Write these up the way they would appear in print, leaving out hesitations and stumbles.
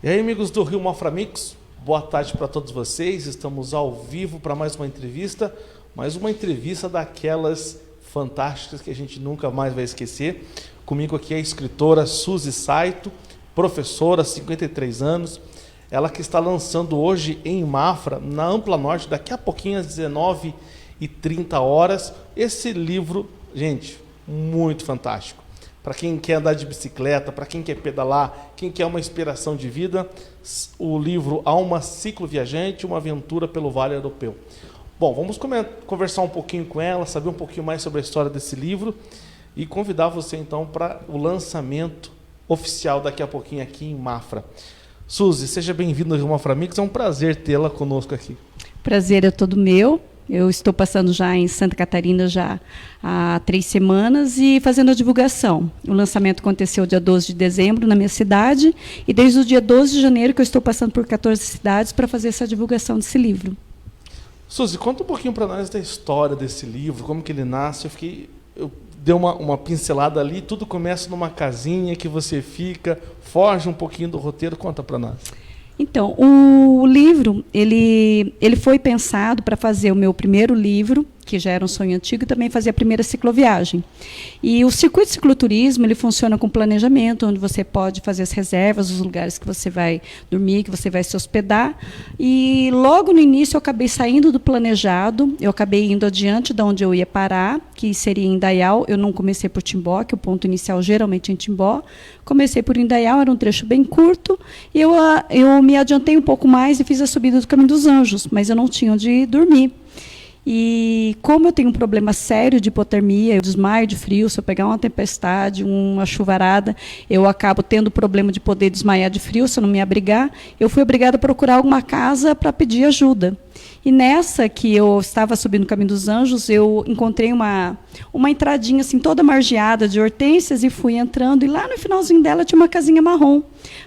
E aí, amigos do Rio Mafra Mix, boa tarde para todos vocês. Estamos ao vivo para mais uma entrevista daquelas fantásticas que a gente nunca mais vai esquecer. Comigo aqui é a escritora Suzy Saito, professora, 53 anos. Ela que está lançando hoje em Mafra, na Ampla Norte, daqui a pouquinho às 19h30, esse livro, gente, muito fantástico. Para quem quer andar de bicicleta, para quem quer pedalar, quem quer uma inspiração de vida, o livro Alma Cicloviajante, uma aventura pelo Vale Europeu. Bom, vamos conversar um pouquinho com ela, saber um pouquinho mais sobre a história desse livro e convidar você então para o lançamento oficial daqui a pouquinho aqui em Mafra. Suzy, seja bem-vinda ao Rio Mafra Mix, é um prazer tê-la conosco aqui. Prazer é todo meu. Eu estou passando já em Santa Catarina já há 3 semanas e fazendo a divulgação. O lançamento aconteceu dia 12 de dezembro na minha cidade e desde o dia 12 de janeiro que eu estou passando por 14 cidades para fazer essa divulgação desse livro. Suzy, conta um pouquinho para nós da história desse livro, como que ele nasce. Eu dei uma pincelada ali, tudo começa numa casinha que você fica, foge um pouquinho do roteiro, conta para nós. Então, o livro, ele foi pensado para fazer o meu primeiro livro, que já era um sonho antigo, e também fazer a primeira cicloviagem. E o circuito de cicloturismo, ele funciona com planejamento, onde você pode fazer as reservas, os lugares que você vai dormir, que você vai se hospedar. E logo no início eu acabei saindo do planejado, eu acabei indo adiante de onde eu ia parar, que seria em Indaial. Eu não comecei por Timbó, que o ponto inicial geralmente é em Timbó. Comecei por Indaial, era um trecho bem curto, e eu me adiantei um pouco mais e fiz a subida do Caminho dos Anjos, mas eu não tinha onde dormir. E como eu tenho um problema sério de hipotermia, eu desmaio de frio, se eu pegar uma tempestade, uma chuvarada, eu acabo tendo problema de poder desmaiar de frio, se eu não me abrigar, eu fui obrigada a procurar alguma casa para pedir ajuda. E nessa que eu estava subindo o Caminho dos Anjos, eu encontrei uma entradinha assim, toda margeada de hortênsias e fui entrando, e lá no finalzinho dela tinha uma casinha marrom.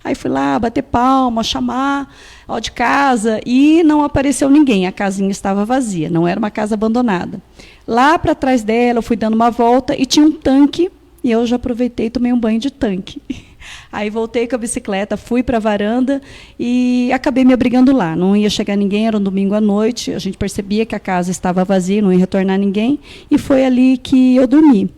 Aí fui lá bater palma, chamar de casa, e não apareceu ninguém, a casinha estava vazia, não era uma casa abandonada. Lá para trás dela, eu fui dando uma volta e tinha um tanque, e eu já aproveitei e tomei um banho de tanque. Aí voltei com a bicicleta, fui para a varanda e acabei me abrigando lá. Não ia chegar ninguém, era um domingo à noite, a gente percebia que a casa estava vazia, não ia retornar ninguém, e foi ali que eu dormi.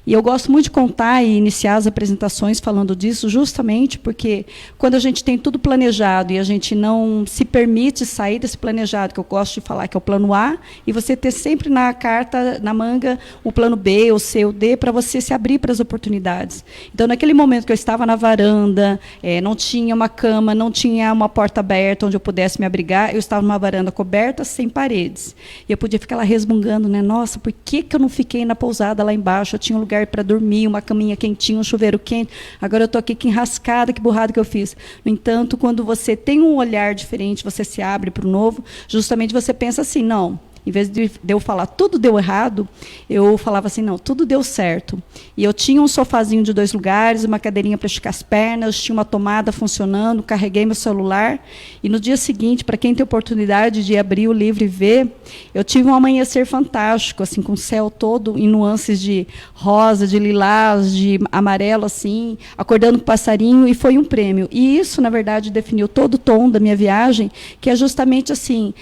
E eu gosto muito de contar e iniciar as apresentações falando disso, justamente porque quando a gente tem tudo planejado e a gente não se permite sair desse planejado, que eu gosto de falar que é o plano A, e você ter sempre na carta, na manga, o plano B, o C, o D, para você se abrir para as oportunidades. Então, naquele momento que eu estava na varanda, não tinha uma cama, não tinha uma porta aberta onde eu pudesse me abrigar, eu estava numa varanda coberta, sem paredes. E eu podia ficar lá resmungando, né? Nossa, por que eu não fiquei na pousada lá embaixo? Eu tinha um lugar para dormir, uma caminha quentinha, um chuveiro quente. Agora eu estou aqui, que enrascada, que burrada que eu fiz. No entanto, quando você tem um olhar diferente, você se abre para o novo, justamente você pensa assim, não, em vez de eu falar tudo deu errado, eu falava assim, não, tudo deu certo. E eu tinha um sofazinho de 2 lugares, uma cadeirinha para esticar as pernas, tinha uma tomada funcionando, carreguei meu celular, e no dia seguinte, para quem tem oportunidade de abrir o livro e ver, eu tive um amanhecer fantástico, assim, com o céu todo em nuances de rosa, de lilás, de amarelo, assim, acordando com o passarinho, e foi um prêmio. E isso, na verdade, definiu todo o tom da minha viagem, que é justamente assim,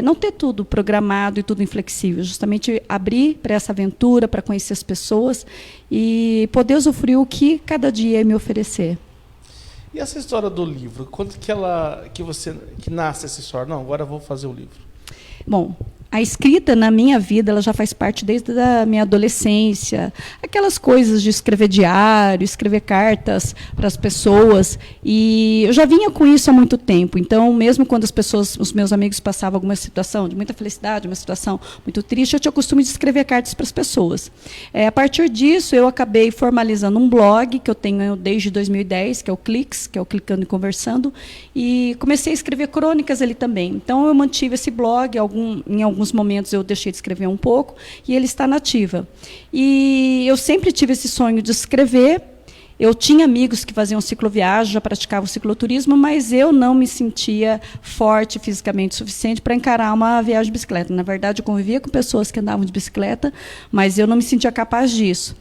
não ter tudo programado e tudo inflexível, justamente abrir para essa aventura, para conhecer as pessoas e poder usufruir o que cada dia ia me oferecer. E essa história do livro, quando que nasce essa história? Não, agora eu vou fazer o livro. Bom, a escrita na minha vida, ela já faz parte desde a minha adolescência. Aquelas coisas de escrever diário, escrever cartas para as pessoas. E eu já vinha com isso há muito tempo. Então, mesmo quando os meus amigos passavam alguma situação de muita felicidade, uma situação muito triste, eu tinha o costume de escrever cartas para as pessoas. A partir disso, eu acabei formalizando um blog, que eu tenho desde 2010, que é o Clix, que é o Clicando e Conversando, e comecei a escrever crônicas ali também. Então, eu mantive esse blog, em alguns momentos eu deixei de escrever um pouco, e ele está na ativa. E eu sempre tive esse sonho de escrever. Eu tinha amigos que faziam cicloviagem, já praticavam cicloturismo, mas eu não me sentia forte fisicamente o suficiente para encarar uma viagem de bicicleta. Na verdade, eu convivia com pessoas que andavam de bicicleta, mas eu não me sentia capaz disso.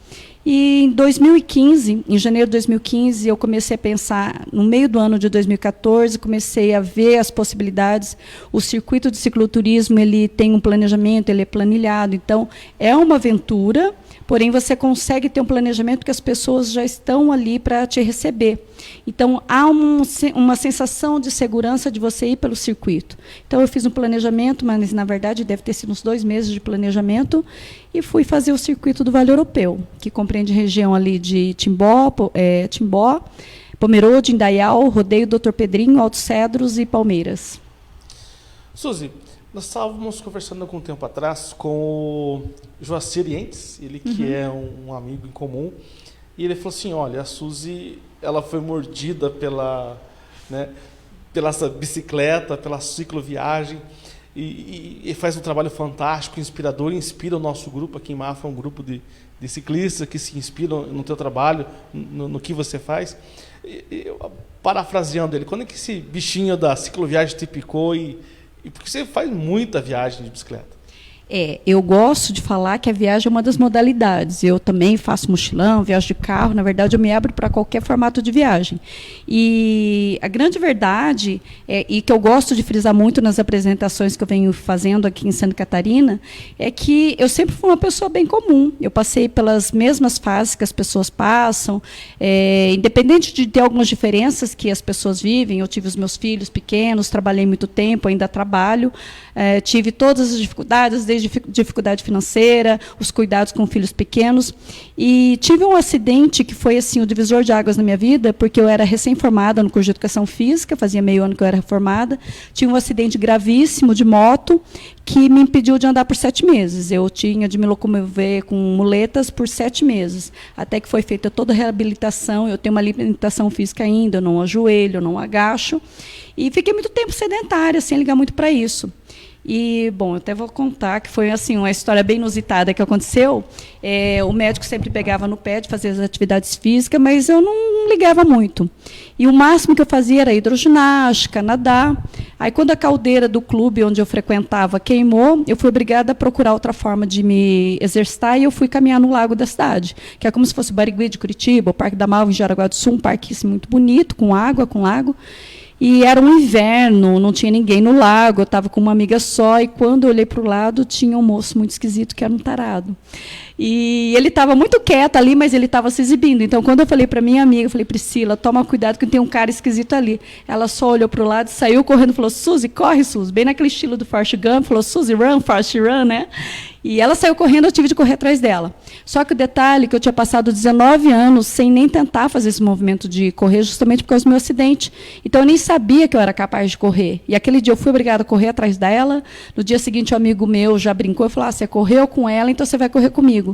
E em 2015, em janeiro de 2015, eu comecei a pensar, no meio do ano de 2014, comecei a ver as possibilidades. O circuito de cicloturismo, ele tem um planejamento, ele é planilhado, então é uma aventura, porém você consegue ter um planejamento que as pessoas já estão ali para te receber. Então, há uma sensação de segurança de você ir pelo circuito. Então, eu fiz um planejamento, mas, na verdade, deve ter sido uns 2 meses de planejamento, e fui fazer o circuito do Vale Europeu, que compreende região ali de Timbó, Pomerode, Indaial, Rodeio, Doutor Pedrinho, Altos Cedros e Palmeiras. Suzy, nós estávamos conversando algum tempo atrás com o Joacir Yentes, ele que é um amigo em comum, e ele falou assim, olha, a Suzy, ela foi mordida pela essa bicicleta, pela cicloviagem, e faz um trabalho fantástico, inspirador, inspira o nosso grupo aqui em Mafra, um grupo de ciclistas que se inspiram no teu trabalho, no que você faz. Parafraseando ele, quando é que esse bichinho da cicloviagem te picou e porque você faz muita viagem de bicicleta? Eu gosto de falar que a viagem é uma das modalidades. Eu também faço mochilão, viajo de carro. Na verdade, eu me abro para qualquer formato de viagem. E a grande verdade, e que eu gosto de frisar muito nas apresentações que eu venho fazendo aqui em Santa Catarina, é que eu sempre fui uma pessoa bem comum. Eu passei pelas mesmas fases que as pessoas passam, independente de ter algumas diferenças que as pessoas vivem. Eu tive os meus filhos pequenos, trabalhei muito tempo, ainda trabalho. Tive todas as dificuldades, desde dificuldade financeira, os cuidados com filhos pequenos. E tive um acidente que foi assim, o divisor de águas na minha vida, porque eu era recém-formada no curso de Educação Física, fazia meio ano que eu era formada. Tive um acidente gravíssimo de moto que me impediu de andar por 7 meses. Eu tinha de me locomover com muletas por 7 meses, até que foi feita toda a reabilitação. Eu tenho uma limitação física ainda, eu não ajoelho, eu não agacho. E fiquei muito tempo sedentária, sem ligar muito para isso. E, bom, eu até vou contar que foi assim, uma história bem inusitada que aconteceu. O médico sempre pegava no pé de fazer as atividades físicas, mas eu não ligava muito. E o máximo que eu fazia era hidroginástica, nadar. Aí, quando a caldeira do clube onde eu frequentava queimou, eu fui obrigada a procurar outra forma de me exercitar, e eu fui caminhar no lago da cidade, que é como se fosse o Barigui de Curitiba, o Parque da Malva, em Jaraguá do Sul, um parque assim, muito bonito, com água, com lago. E era um inverno, não tinha ninguém no lago, eu estava com uma amiga só, e quando eu olhei para o lado, tinha um moço muito esquisito, que era um tarado. E ele estava muito quieto ali, mas ele estava se exibindo. Então, quando eu falei para minha amiga, eu falei, Priscila, toma cuidado que tem um cara esquisito ali. Ela só olhou para o lado, saiu correndo e falou, Suzy, corre, Suzy. Bem naquele estilo do Forrest Gump, falou, Suzy, run, Forrest, run, né? E ela saiu correndo, eu tive de correr atrás dela. Só que o detalhe é que eu tinha passado 19 anos sem nem tentar fazer esse movimento de correr, justamente por causa do meu acidente. Então, eu nem sabia que eu era capaz de correr. E aquele dia eu fui obrigada a correr atrás dela. No dia seguinte, um amigo meu já brincou e falou, você correu com ela, então você vai correr comigo.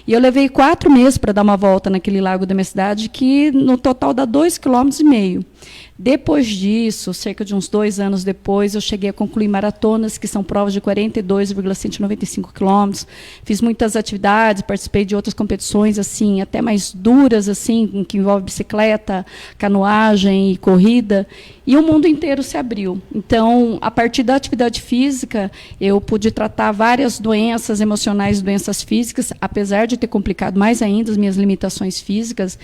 E eu levei 4 meses para dar uma volta naquele lago da minha cidade, que no total dá 2,5 km. Depois disso, cerca de uns 2 anos depois, eu cheguei a concluir maratonas, que são provas de 42,195 quilômetros. Fiz muitas atividades, participei de outras competições, assim, até mais duras, assim, que envolvem bicicleta, canoagem e corrida. E o mundo inteiro se abriu. Então, a partir da atividade física, eu pude tratar várias doenças emocionais, doenças físicas, apesar de ter complicado mais ainda as minhas limitações físicas,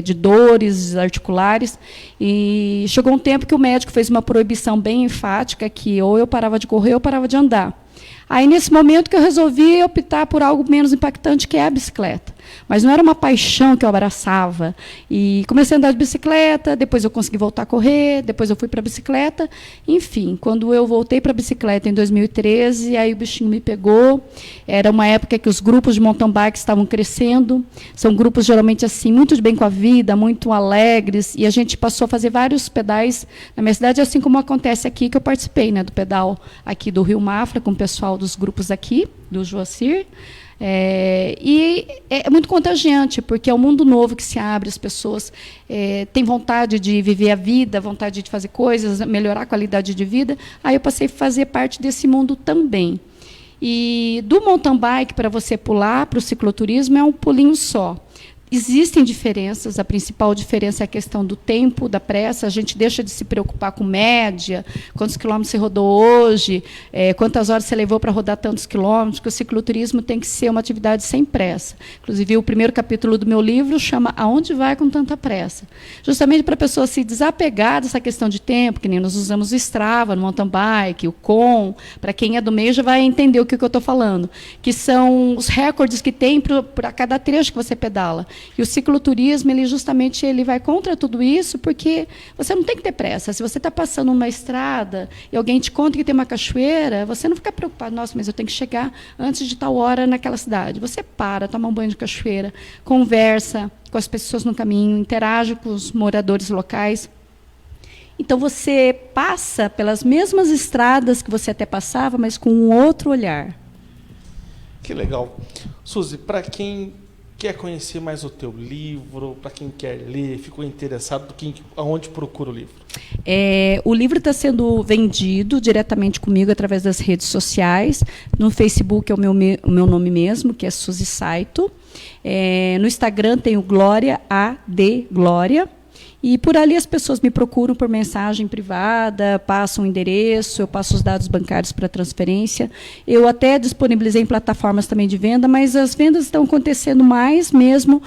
de dores articulares. E chegou um tempo que o médico fez uma proibição bem enfática, que ou eu parava de correr ou eu parava de andar. Aí, nesse momento, que eu resolvi optar por algo menos impactante, que é a bicicleta. Mas não era uma paixão que eu abraçava. E comecei a andar de bicicleta, depois eu consegui voltar a correr, depois eu fui para a bicicleta. Enfim, quando eu voltei para a bicicleta em 2013, aí o bichinho me pegou. Era uma época que os grupos de mountain bike estavam crescendo. São grupos, geralmente, assim, muito de bem com a vida, muito alegres. E a gente passou a fazer vários pedais na minha cidade, assim como acontece aqui, que eu participei, né, do pedal aqui do Rio Mafra, com o pessoal dos grupos aqui, do Joacir. E é muito contagiante, porque é um mundo novo que se abre, as pessoas têm vontade de viver a vida, vontade de fazer coisas, melhorar a qualidade de vida. Aí eu passei a fazer parte desse mundo também. E do mountain bike, para você pular para o cicloturismo, é um pulinho só. Existem diferenças, a principal diferença é a questão do tempo, da pressa, a gente deixa de se preocupar com média, quantos quilômetros você rodou hoje, quantas horas você levou para rodar tantos quilômetros, porque o cicloturismo tem que ser uma atividade sem pressa. Inclusive, o primeiro capítulo do meu livro chama Aonde Vai com Tanta Pressa? Justamente para a pessoa se desapegar dessa questão de tempo, que nem nós usamos o Strava, no mountain bike, o Com, para quem é do meio já vai entender o que eu estou falando, que são os recordes que tem para cada trecho que você pedala. E o cicloturismo, ele vai contra tudo isso, porque você não tem que ter pressa. Se você está passando uma estrada e alguém te conta que tem uma cachoeira, você não fica preocupado, nossa, mas eu tenho que chegar antes de tal hora naquela cidade. Você para, toma um banho de cachoeira, conversa com as pessoas no caminho, interage com os moradores locais. Então, você passa pelas mesmas estradas que você até passava, mas com um outro olhar. Que legal. Suzy, para quem quer conhecer mais o teu livro, para quem quer ler, ficou interessado, aonde procura o livro? O livro está sendo vendido diretamente comigo através das redes sociais. No Facebook é o meu nome mesmo, que é Suzy Saito. No Instagram tem o Glória AD Glória. E por ali as pessoas me procuram por mensagem privada, passam o endereço, eu passo os dados bancários para transferência. Eu até disponibilizei em plataformas também de venda, mas as vendas estão acontecendo mais mesmo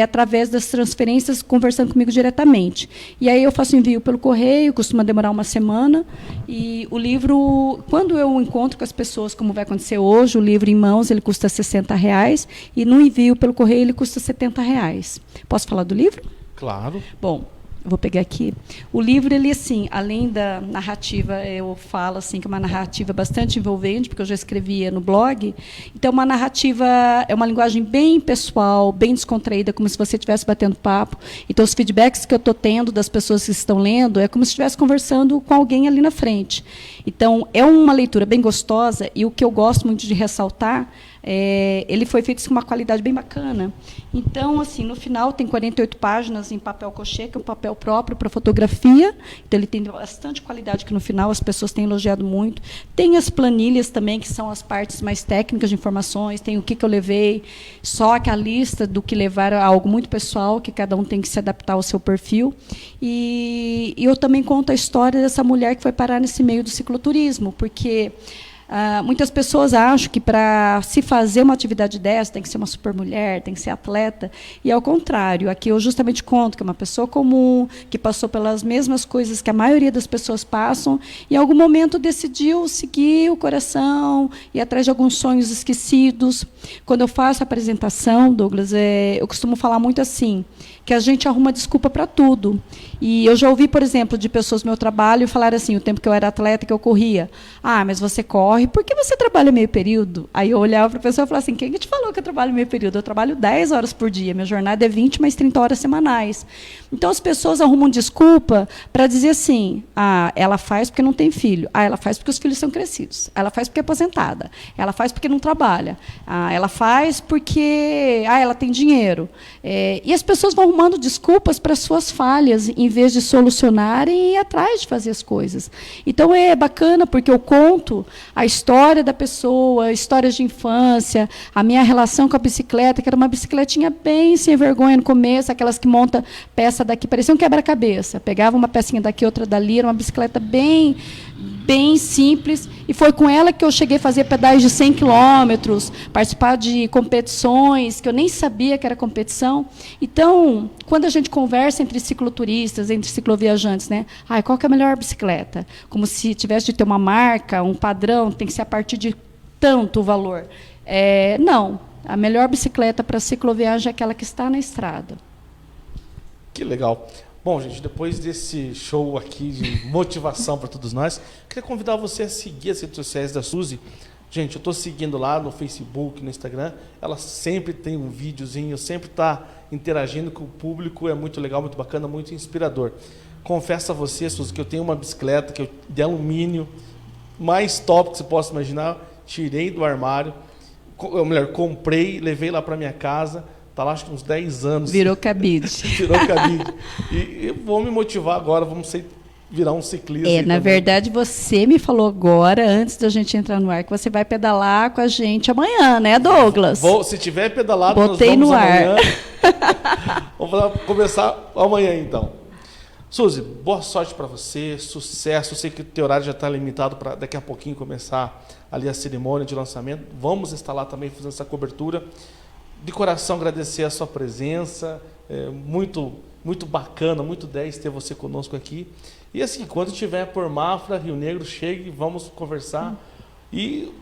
através das transferências, conversando comigo diretamente. E aí eu faço envio pelo correio, costuma demorar uma semana. E o livro, quando eu encontro com as pessoas, como vai acontecer hoje, o livro em mãos ele custa R$60, e no envio pelo correio ele custa R$70. Posso falar do livro? Claro. Bom, eu vou pegar aqui. O livro, ele, assim, além da narrativa, eu falo assim, que é uma narrativa bastante envolvente, porque eu já escrevia no blog. Então, uma narrativa, é uma linguagem bem pessoal, bem descontraída, como se você estivesse batendo papo. Então, os feedbacks que eu estou tendo das pessoas que estão lendo é como se estivesse conversando com alguém ali na frente. Então, é uma leitura bem gostosa, e o que eu gosto muito de ressaltar ele foi feito com uma qualidade bem bacana. Então, assim, no final tem 48 páginas em papel crochê, que é um papel próprio para fotografia. Então, ele tem bastante qualidade, que no final as pessoas têm elogiado muito. Tem as planilhas também, que são as partes mais técnicas de informações. Tem o que eu levei, só que a lista do que levar é algo muito pessoal, que cada um tem que se adaptar ao seu perfil. E eu também conto a história dessa mulher que foi parar nesse meio do cicloturismo, porque muitas pessoas acham que para se fazer uma atividade dessa tem que ser uma supermulher, tem que ser atleta, e ao contrário, aqui eu justamente conto que é uma pessoa comum, que passou pelas mesmas coisas que a maioria das pessoas passam, e em algum momento decidiu seguir o coração, ir atrás de alguns sonhos esquecidos. Quando eu faço a apresentação, Douglas, eu costumo falar muito assim, que a gente arruma desculpa para tudo. E eu já ouvi, por exemplo, de pessoas do meu trabalho falar assim, o tempo que eu era atleta, que eu corria, mas você corre, por que você trabalha meio período? Aí eu olhava para a pessoa e falava assim, quem que te falou que eu trabalho meio período? Eu trabalho 10 horas por dia, minha jornada é 20 mais 30 horas semanais. Então, as pessoas arrumam desculpa para dizer assim, ela faz porque não tem filho, ela faz porque os filhos são crescidos, ela faz porque é aposentada, ela faz porque não trabalha, ela faz porque ela tem dinheiro. E as pessoas vão arrumando desculpas para suas falhas, em vez de solucionarem e ir atrás de fazer as coisas. Então, é bacana, porque eu conto a história da pessoa, histórias de infância, a minha relação com a bicicleta, que era uma bicicletinha bem sem vergonha no começo, aquelas que monta peça daqui, parecia um quebra-cabeça. Pegava uma pecinha daqui, outra dali, era uma bicicleta bem simples, e foi com ela que eu cheguei a fazer pedais de 100 quilômetros, participar de competições, que eu nem sabia que era competição. Então, quando a gente conversa entre cicloturistas, entre cicloviajantes, né? Qual que é a melhor bicicleta? Como se tivesse de ter uma marca, um padrão, tem que ser a partir de tanto o valor. Não, a melhor bicicleta para cicloviagem é aquela que está na estrada. Que legal. Bom, gente, depois desse show aqui de motivação para todos nós, queria convidar você a seguir as redes sociais da Suzy. Gente, eu estou seguindo lá no Facebook, no Instagram, ela sempre tem um videozinho, sempre está interagindo com o público, é muito legal, muito bacana, muito inspirador. Confesso a você, Suzy, que eu tenho uma bicicleta de alumínio, mais top que você possa imaginar, tirei do armário, comprei, levei lá para minha casa. Está lá, acho que uns 10 anos. Virou cabide. Virou cabide. E eu vou me motivar agora, vamos virar um ciclista. Na verdade, você me falou agora, antes da gente entrar no ar, que você vai pedalar com a gente amanhã, né, Douglas? Se tiver pedalado, botei nós vamos no amanhã. ar. Vamos começar amanhã, então. Suzy, boa sorte para você, sucesso. Eu sei que o teu horário já está limitado para daqui a pouquinho começar ali a cerimônia de lançamento. Vamos estar lá também fazendo essa cobertura. De coração agradecer a sua presença, muito bacana, muito 10 ter você conosco aqui. E assim, quando estiver por Mafra, Rio Negro, chegue, vamos conversar e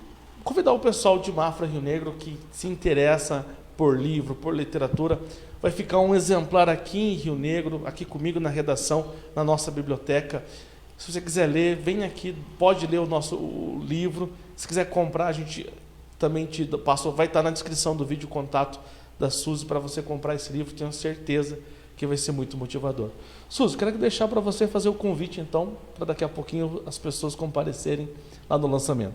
convidar o pessoal de Mafra, Rio Negro, que se interessa por livro, por literatura. Vai ficar um exemplar aqui em Rio Negro, aqui comigo na redação, na nossa biblioteca. Se você quiser ler, vem aqui, pode ler o livro. Se quiser comprar, a gente também te passa, vai estar na descrição do vídeo o contato da Suzy para você comprar esse livro. Tenho certeza que vai ser muito motivador. Suzy, quero deixar para você fazer o convite, então, para daqui a pouquinho as pessoas comparecerem lá no lançamento.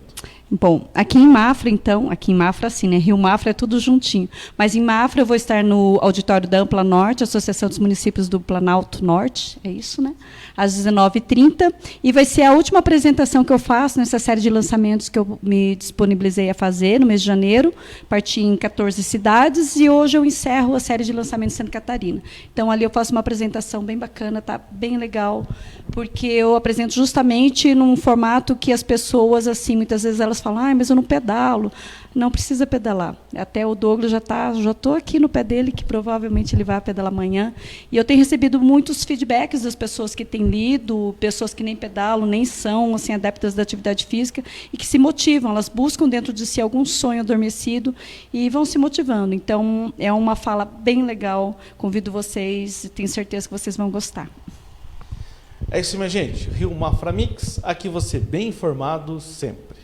Bom, aqui em Mafra, então, aqui em Mafra, sim, né? Rio Mafra é tudo juntinho. Mas em Mafra eu vou estar no auditório da Ampla Norte, Associação dos Municípios do Planalto Norte, é isso, né? Às 19h30. E vai ser a última apresentação que eu faço nessa série de lançamentos que eu me disponibilizei a fazer no mês de janeiro. Parti em 14 cidades e hoje eu encerro a série de lançamentos em Santa Catarina. Então, ali eu faço uma apresentação bem bacana, tá bem legal, porque eu apresento justamente num formato que as pessoas, assim, muitas vezes elas falam, mas eu não pedalo. Não precisa pedalar. Até o Douglas já estou aqui no pé dele, que provavelmente ele vai pedalar amanhã. E eu tenho recebido muitos feedbacks das pessoas que têm lido, pessoas que nem pedalam, nem são assim, adeptas da atividade física, e que se motivam, elas buscam dentro de si algum sonho adormecido e vão se motivando. Então, é uma fala bem legal. Convido vocês e tenho certeza que vocês vão gostar. É isso, minha gente. Rio Mafra Mix, aqui você bem informado sempre.